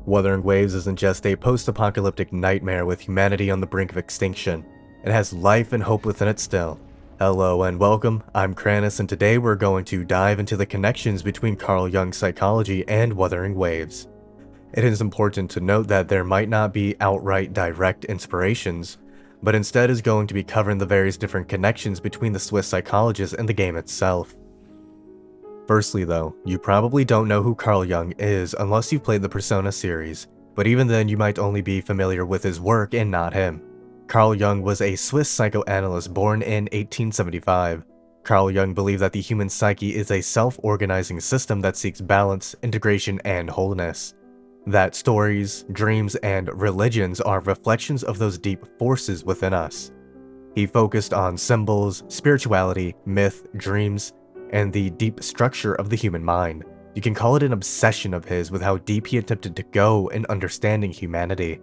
Wuthering Waves isn't just a post-apocalyptic nightmare with humanity on the brink of extinction. It has life and hope within it still. Hello and welcome, I'm KraNis, and today we're going to dive into the connections between Carl Jung's psychology and Wuthering Waves. It is important to note that there might not be outright direct inspirations, but instead is going to be covering the various different connections between the Swiss psychologist and the game itself. Firstly though, you probably don't know who Carl Jung is unless you've played the Persona series, but even then you might only be familiar with his work and not him. Carl Jung was a Swiss psychoanalyst born in 1875. Carl Jung believed that the human psyche is a self-organizing system that seeks balance, integration, and wholeness. That stories, dreams, and religions are reflections of those deep forces within us. He focused on symbols, spirituality, myth, dreams, and the deep structure of the human mind. You can call it an obsession of his with how deep he attempted to go in understanding humanity.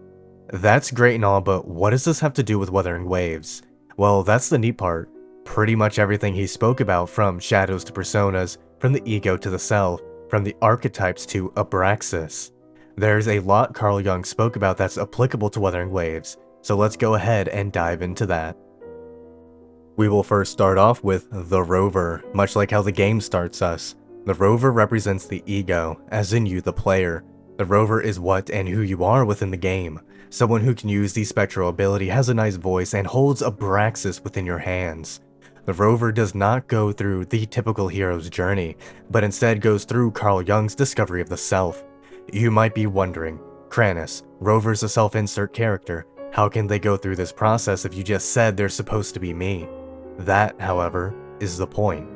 That's great and all, but what does this have to do with Wuthering Waves? Well, that's the neat part. Pretty much everything he spoke about, from shadows to personas, from the ego to the self, from the archetypes to Abraxes. There's a lot Carl Jung spoke about that's applicable to Wuthering Waves, so let's go ahead and dive into that. We will first start off with the Rover, much like how the game starts us. The Rover represents the ego, as in you, the player. The Rover is what and who you are within the game. Someone who can use the spectral ability, has a nice voice, and holds Abraxes within your hands. The Rover does not go through the typical hero's journey, but instead goes through Carl Jung's discovery of the self. You might be wondering, KraNis, Rover's a self-insert character. How can they go through this process if you just said they're supposed to be me? That, however, is the point.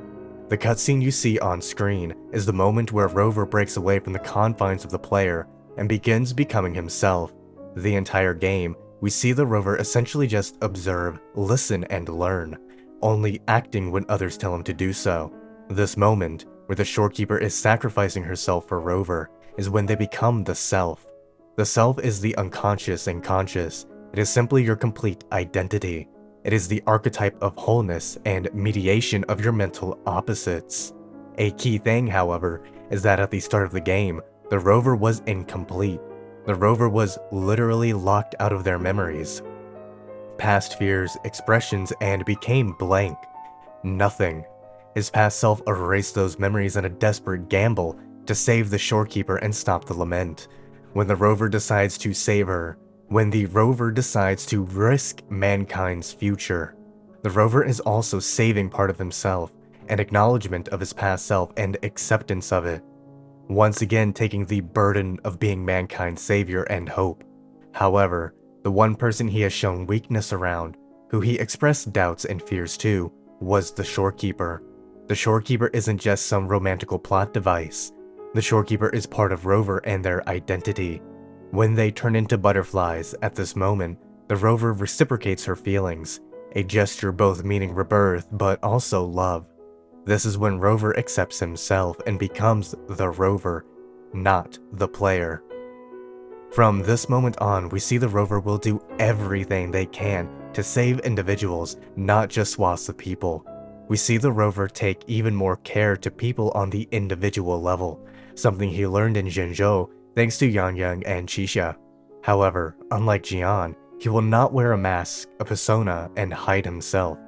The cutscene you see on screen is the moment where Rover breaks away from the confines of the player and begins becoming himself. The entire game, we see the Rover essentially just observe, listen, and learn, only acting when others tell him to do so. This moment, where the shorekeeper is sacrificing herself for Rover, is when they become the self. The self is the unconscious and conscious. It is simply your complete identity. It is the archetype of wholeness and mediation of your mental opposites. A key thing, however, is that at the start of the game, the Rover was incomplete. The Rover was literally locked out of their memories, past fears, expressions, and became blank. Nothing. His past self erased those memories in a desperate gamble to save the shorekeeper and stop the lament. When the Rover decides to save her, when the Rover decides to risk mankind's future, the Rover is also saving part of himself, an acknowledgement of his past self and acceptance of it, once again taking the burden of being mankind's savior and hope. However, the one person he has shown weakness around, who he expressed doubts and fears to, was the shorekeeper. The shorekeeper isn't just some romantical plot device. The shorekeeper is part of Rover and their identity. When they turn into butterflies at this moment, the Rover reciprocates her feelings, a gesture both meaning rebirth but also love. This is when Rover accepts himself and becomes the Rover, not the player. From this moment on, we see the Rover will do everything they can to save individuals, not just swaths of people. We see the Rover take even more care to people on the individual level, something he learned in Zhenzhou thanks to Yang and Qixia. However, unlike Jian, he will not wear a mask, a persona, and hide himself.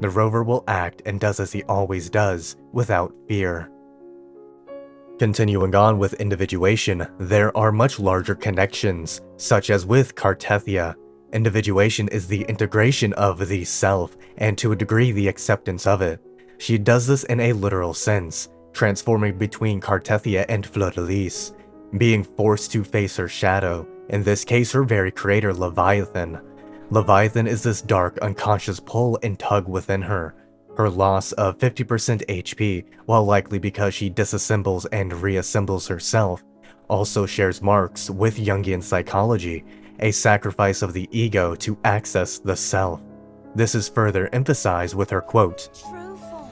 The Rover will act and does as he always does, without fear. Continuing on with individuation, there are much larger connections, such as with Cartethia. Individuation is the integration of the self, and to a degree the acceptance of it. She does this in a literal sense, transforming between Cartethia and Fleur-de-Lis, being forced to face her shadow, in this case her very creator Leviathan. Leviathan is this dark, unconscious pull and tug within her. Her loss of 50% HP, while likely because she disassembles and reassembles herself, also shares marks with Jungian psychology, a sacrifice of the ego to access the self. This is further emphasized with her quote, True form,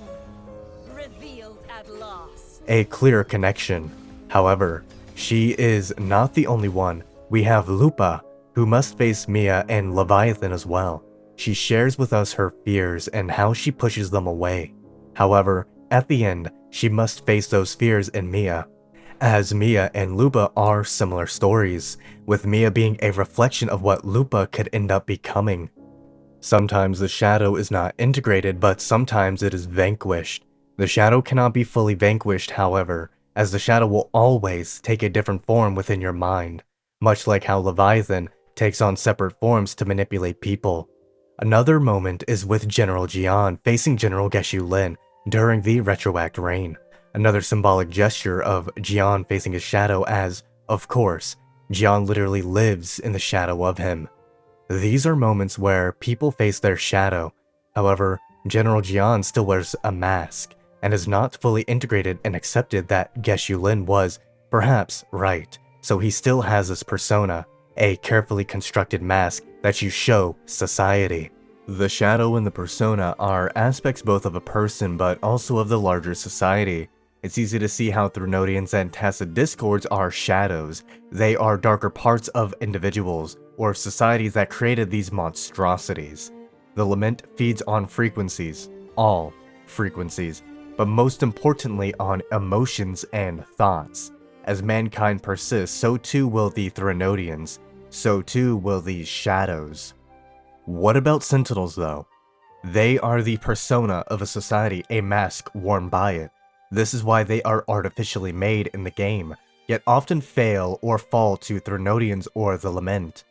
revealed at last. a clear connection. However, she is not the only one. We have Lupa, who must face Mia and Leviathan as well. She shares with us her fears and how she pushes them away. However, at the end, she must face those fears in Mia. as Mia and Lupa are similar stories, with Mia being a reflection of what Lupa could end up becoming. Sometimes the shadow is not integrated, but sometimes it is vanquished. The shadow cannot be fully vanquished, however, as the shadow will always take a different form within your mind, much like how Leviathan takes on separate forms to manipulate people. Another moment is with General Jian facing General Geshu Lin during the Retroact reign. Another symbolic gesture of Jian facing his shadow as, of course, Jian literally lives in the shadow of him. These are moments where people face their shadow. However, General Jian still wears a mask and is not fully integrated and accepted that Geshu Lin was, perhaps, right, so he still has this persona, a carefully constructed mask that you show society. The shadow and the persona are aspects both of a person but also of the larger society. It's easy to see how Threnodians and Tacit Discords are shadows. They are darker parts of individuals, or societies that created these monstrosities. The lament feeds on frequencies, all frequencies, but most importantly on emotions and thoughts. As mankind persists, so too will the Threnodians, so too will these shadows. What about Sentinels though? They are the persona of a society, a mask worn by it. This is why they are artificially made in the game, yet often fail or fall to Threnodians or the Lament.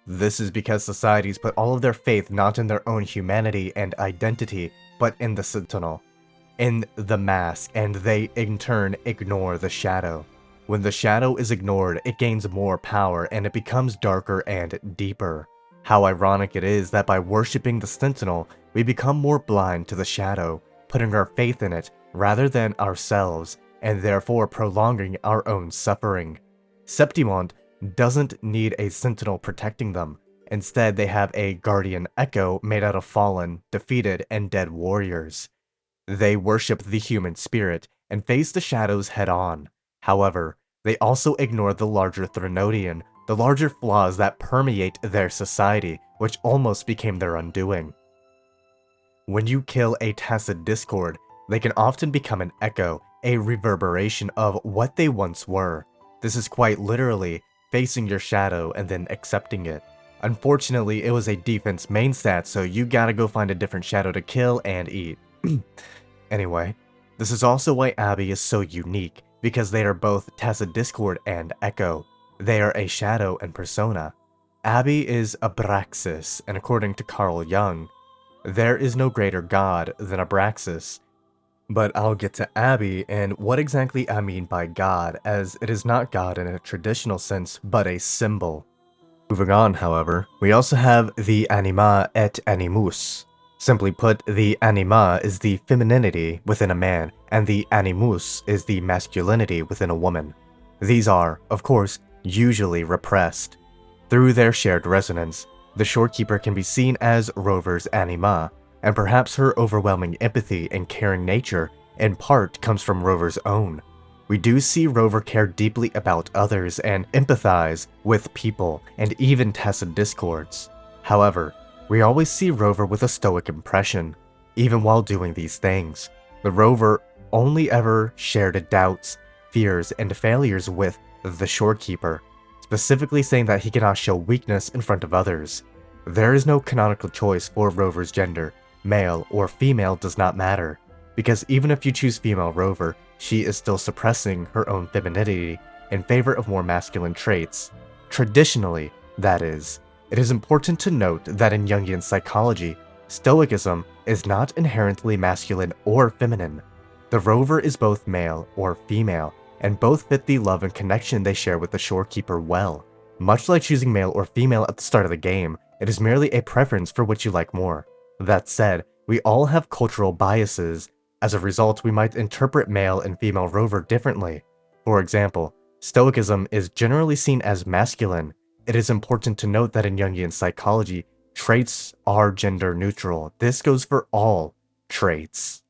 This is because societies put all of their faith not in their own humanity and identity, but in the Sentinel, in the mask, and they in turn ignore the shadow. When the shadow is ignored, it gains more power and it becomes darker and deeper. How ironic it is that by worshipping the Sentinel, we become more blind to the shadow, putting our faith in it rather than ourselves, and therefore prolonging our own suffering. Septimont doesn't need a sentinel protecting them. Instead, they have a guardian echo made out of fallen, defeated, and dead warriors. They worship the human spirit and face the shadows head-on. However, they also ignore the larger Threnodian, the larger flaws that permeate their society, which almost became their undoing. When you kill a Tacit Discord, they can often become an echo, a reverberation of what they once were. This is quite literally facing your shadow and then accepting it. Unfortunately, it was a defense main stat, so you gotta go find a different shadow to kill and eat. Anyway, this is also why Abby is so unique, because they are both Tacit Discord and Echo. They are a shadow and persona. Abby is Abraxes, and according to Carl Jung, there is no greater god than Abraxes. But I'll get to Abby and what exactly I mean by god, as it is not god in a traditional sense, but a symbol. Moving on, however, we also have the Anima et Animus. Simply put, the Anima is the femininity within a man, and the Animus is the masculinity within a woman. These are, of course, usually repressed. Through their shared resonance, the Shorekeeper can be seen as Rover's Anima, and perhaps her overwhelming empathy and caring nature in part comes from Rover's own. We do see Rover care deeply about others and empathize with people and even Tacit Discords. However, we always see Rover with a stoic impression, even while doing these things. The Rover only ever shared doubts, fears, and failures with the Shorekeeper, specifically saying that he cannot show weakness in front of others. There is no canonical choice for Rover's gender. Male or female does not matter, because even if you choose female Rover, she is still suppressing her own femininity in favor of more masculine traits. Traditionally, that is. It is important to note that in Jungian psychology, Stoicism is not inherently masculine or feminine. The Rover is both male or female, and both fit the love and connection they share with the Shorekeeper well. Much like choosing male or female at the start of the game, it is merely a preference for which you like more. That said, we all have cultural biases. As a result, we might interpret male and female Rover differently. For example, Stoicism is generally seen as masculine. It is important to note that in Jungian psychology, traits are gender neutral. This goes for all traits.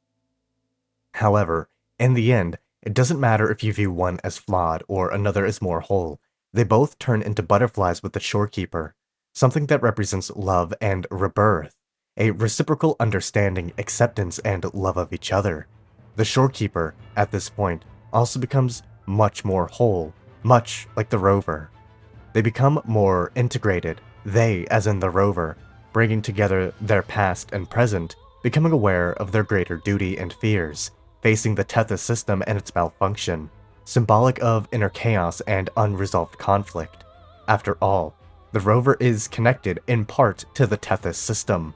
However, in the end, it doesn't matter if you view one as flawed or another as more whole. They both turn into butterflies with the Shorekeeper, something that represents love and rebirth, a reciprocal understanding, acceptance, and love of each other. The Shorekeeper, at this point, also becomes much more whole, much like the Rover. They become more integrated, they, as in the Rover, bringing together their past and present, becoming aware of their greater duty and fears, facing the Tethys system and its malfunction, symbolic of inner chaos and unresolved conflict. After all, the Rover is connected in part to the Tethys system.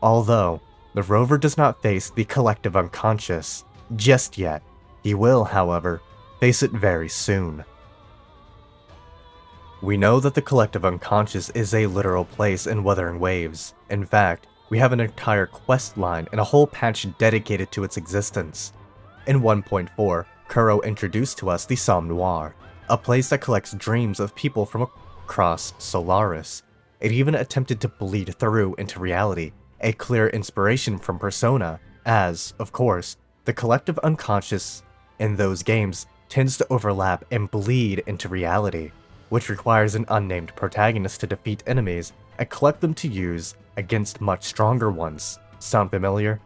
Although, the Rover does not face the collective unconscious just yet. He will, however, face it very soon. We know that the collective unconscious is a literal place in Wuthering Waves. In fact, we have an entire quest line and a whole patch dedicated to its existence. In 1.4, Kuro introduced to us the Somme Noir, a place that collects dreams of people from across Solaris. It even attempted to bleed through into reality, a clear inspiration from Persona, as, of course, the collective unconscious in those games tends to overlap and bleed into reality, which requires an unnamed protagonist to defeat enemies and collect them to use against much stronger ones. Sound familiar?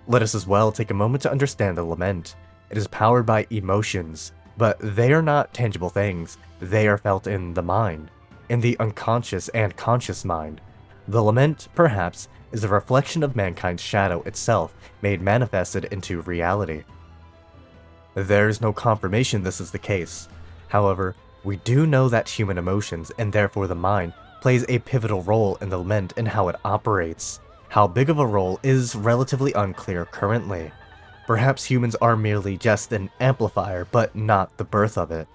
Let us as well take a moment to understand the lament. It is powered by emotions, but they are not tangible things. They are felt in the mind, in the unconscious and conscious mind. The lament, perhaps, is a reflection of mankind's shadow itself, made manifested into reality. There is no confirmation this is the case. However, we do know that human emotions, and therefore the mind, plays a pivotal role in the lament and how it operates. How big of a role is relatively unclear currently. Perhaps humans are merely just an amplifier, but not the birth of it.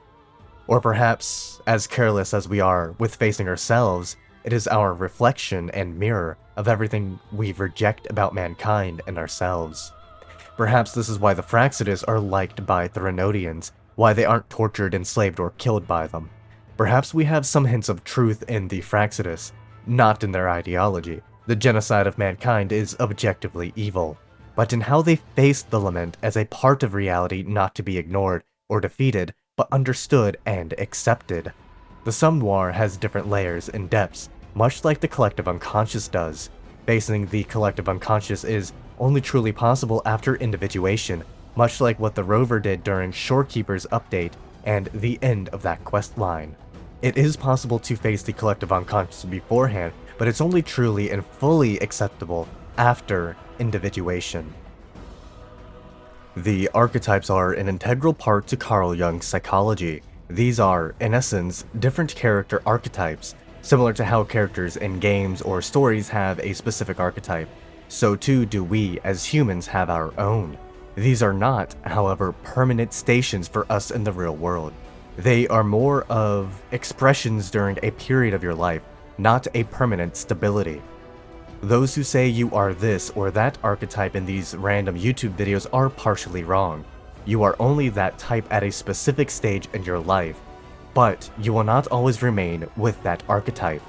Or perhaps, as careless as we are with facing ourselves, it is our reflection and mirror of everything we reject about mankind and ourselves. Perhaps this is why the Fraxidus are liked by Threnodians, why they aren't tortured, enslaved, or killed by them. Perhaps we have some hints of truth in the Fraxidus, not in their ideology. The genocide of mankind is objectively evil, but in how they face the lament as a part of reality not to be ignored or defeated, but understood and accepted. The Somme Noir has different layers and depths, much like the collective unconscious does. Facing the collective unconscious is only truly possible after individuation, much like what the Rover did during Shorekeeper's update and the end of that quest line. It is possible to face the collective unconscious beforehand, but it's only truly and fully acceptable after individuation. The archetypes are an integral part to Carl Jung's psychology. These are, in essence, different character archetypes. Similar to how characters in games or stories have a specific archetype, so too do we as humans have our own. These are not, however, permanent stations for us in the real world. They are more of expressions during a period of your life, not a permanent stability. Those who say you are this or that archetype in these random YouTube videos are partially wrong. You are only that type at a specific stage in your life, but you will not always remain with that archetype.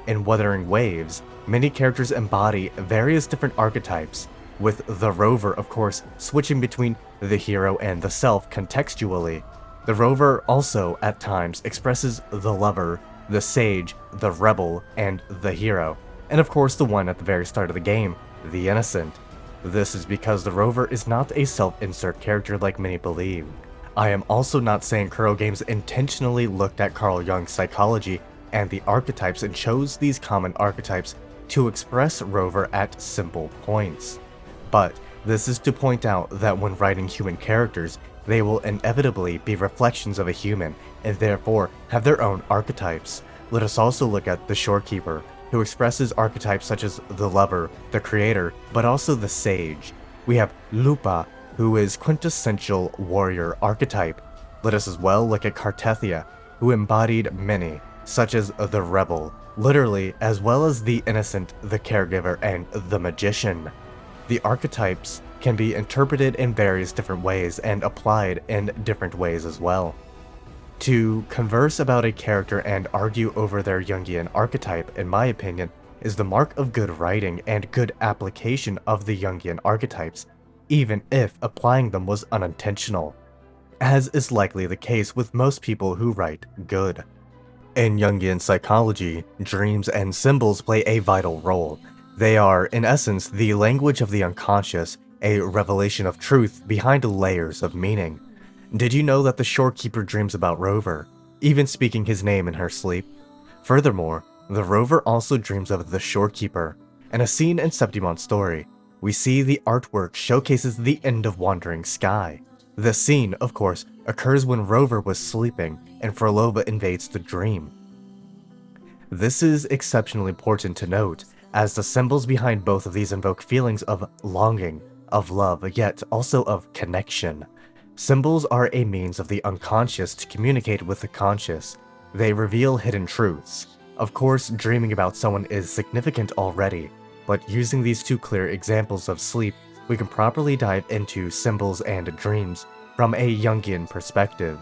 In Wuthering Waves, many characters embody various different archetypes, with the Rover, of course, switching between the hero and the self contextually. The Rover also, at times, expresses the lover, the sage, the rebel, and the hero, and of course the one at the very start of the game, the innocent. This is because the Rover is not a self-insert character like many believe. I am also not saying Kuro Games intentionally looked at Carl Jung's psychology and the archetypes and chose these common archetypes to express Rover at simple points. But this is to point out that when writing human characters, they will inevitably be reflections of a human, and therefore have their own archetypes. Let us also look at the Shorekeeper, who expresses archetypes such as the lover, the creator, but also the sage. We have Lupa, who is quintessential warrior archetype. Let us as well look at Cartethia, who embodied many, such as the rebel, literally, as well as the innocent, the caregiver, and the magician. The archetypes can be interpreted in various different ways and applied in different ways as well. To converse about a character and argue over their Jungian archetype, in my opinion, is the mark of good writing and good application of the Jungian archetypes, even if applying them was unintentional, as is likely the case with most people who write good. In Jungian psychology, dreams and symbols play a vital role. They are, in essence, the language of the unconscious, a revelation of truth behind layers of meaning. Did you know that the shorekeeper dreams about Rover, even speaking his name in her sleep? Furthermore, the Rover also dreams of the shorekeeper. In a scene in Septimon's story, we see the artwork showcases the end of Wandering Sky. This scene, of course, occurs when Rover was sleeping and Frolova invades the dream. This is exceptionally important to note, as the symbols behind both of these invoke feelings of longing, of love, yet also of connection. Symbols are a means of the unconscious to communicate with the conscious. They reveal hidden truths. Of course, dreaming about someone is significant already, but using these two clear examples of sleep, we can properly dive into symbols and dreams from a Jungian perspective.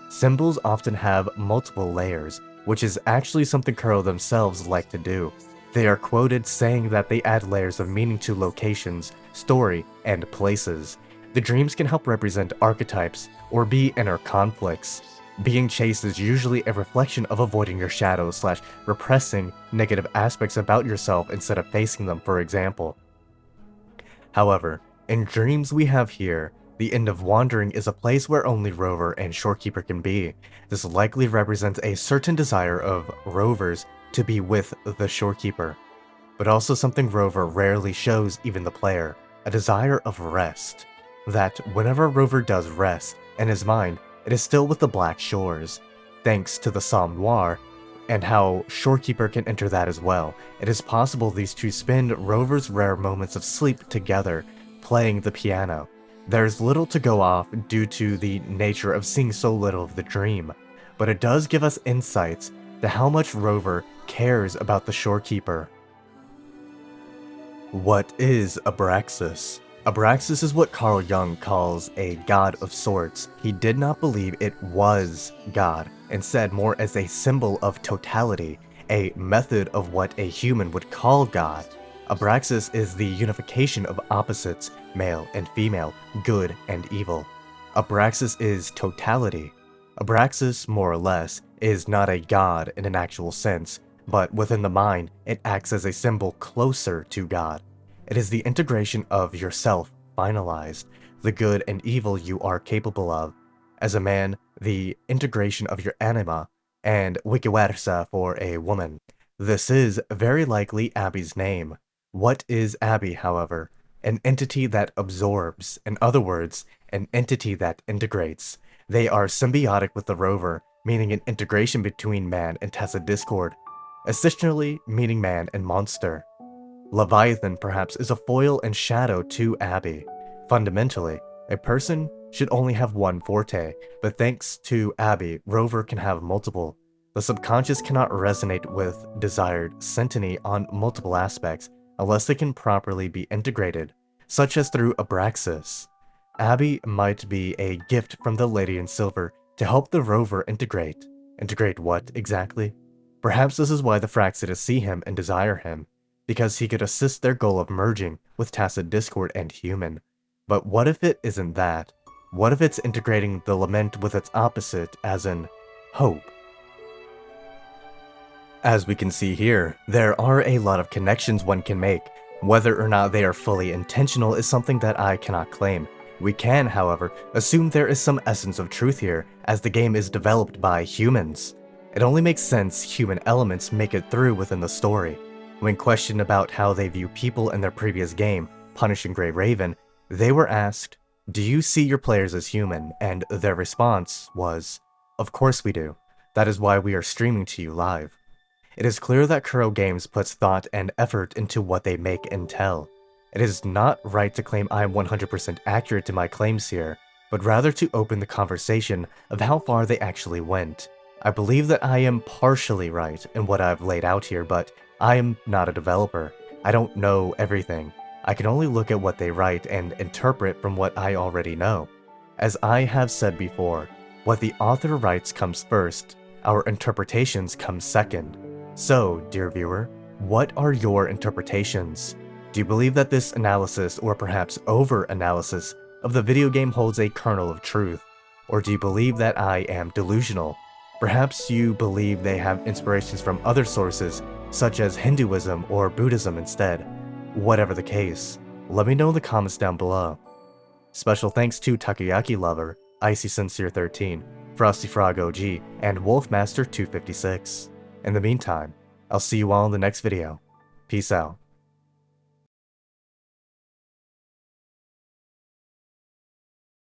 Symbols often have multiple layers, which is actually something Kuro themselves like to do. They are quoted saying that they add layers of meaning to locations, story, and places. The dreams can help represent archetypes or be inner conflicts. Being chased is usually a reflection of avoiding your shadows / repressing negative aspects about yourself instead of facing them, for example. However, in dreams we have here, the end of Wandering is a place where only Rover and Shorekeeper can be. This likely represents a certain desire of Rover's to be with the Shorekeeper, but also something Rover rarely shows even the player, a desire of rest. That whenever Rover does rest in his mind, it is still with the Black Shores. Thanks to the Somme Noir, and how Shorekeeper can enter that as well, it is possible these two spend Rover's rare moments of sleep together, playing the piano. There's little to go off due to the nature of seeing so little of the dream, but it does give us insights to how much Rover cares about the Shorekeeper. What is Abraxes? Abraxes is what Carl Jung calls a god of sorts. He did not believe it was God, instead more as a symbol of totality, a method of what a human would call God. Abraxes is the unification of opposites, male and female, good and evil. Abraxes is totality. Abraxes, more or less, is not a god in an actual sense, but within the mind, it acts as a symbol closer to God. It is the integration of yourself finalized, the good and evil you are capable of. As a man, the integration of your anima, and viceversa for a woman. This is very likely Abby's name. What is Abby, however? An entity that absorbs, in other words, an entity that integrates. They are symbiotic with the Rover, meaning an integration between man and tacit discord, essentially meaning man and monster. Leviathan, perhaps, is a foil and shadow to Abby. Fundamentally, a person should only have one forte, but thanks to Abby, Rover can have multiple. The subconscious cannot resonate with desired syntony on multiple aspects unless they can properly be integrated, such as through Abraxes. Abby might be a gift from the Lady in Silver to help the Rover integrate. Integrate what, exactly? Perhaps this is why the Fraxidas see him and desire him, because he could assist their goal of merging with tacit discord and human. But what if it isn't that? What if it's integrating the lament with its opposite, as in hope? As we can see here, there are a lot of connections one can make. Whether or not they are fully intentional is something that I cannot claim. We can, however, assume there is some essence of truth here, as the game is developed by humans. It only makes sense human elements make it through within the story. When questioned about how they view people in their previous game, Punishing Grey Raven, they were asked, "Do you see your players as human?" And their response was, "Of course we do. That is why we are streaming to you live." It is clear that Kuro Games puts thought and effort into what they make and tell. It is not right to claim I am 100% accurate to my claims here, but rather to open the conversation of how far they actually went. I believe that I am partially right in what I've laid out here, but I am not a developer. I don't know everything. I can only look at what they write and interpret from what I already know. As I have said before, what the author writes comes first, our interpretations come second. So, dear viewer, what are your interpretations? Do you believe that this analysis, or perhaps over-analysis, of the video game holds a kernel of truth? Or do you believe that I am delusional? Perhaps you believe they have inspirations from other sources, such as Hinduism or Buddhism instead. Whatever the case, let me know in the comments down below. Special thanks to Takoyaki Lover, Icy Sincere 13, Frosty Frog OG, and Wolfmaster 256. In the meantime, I'll see you all in the next video. Peace out.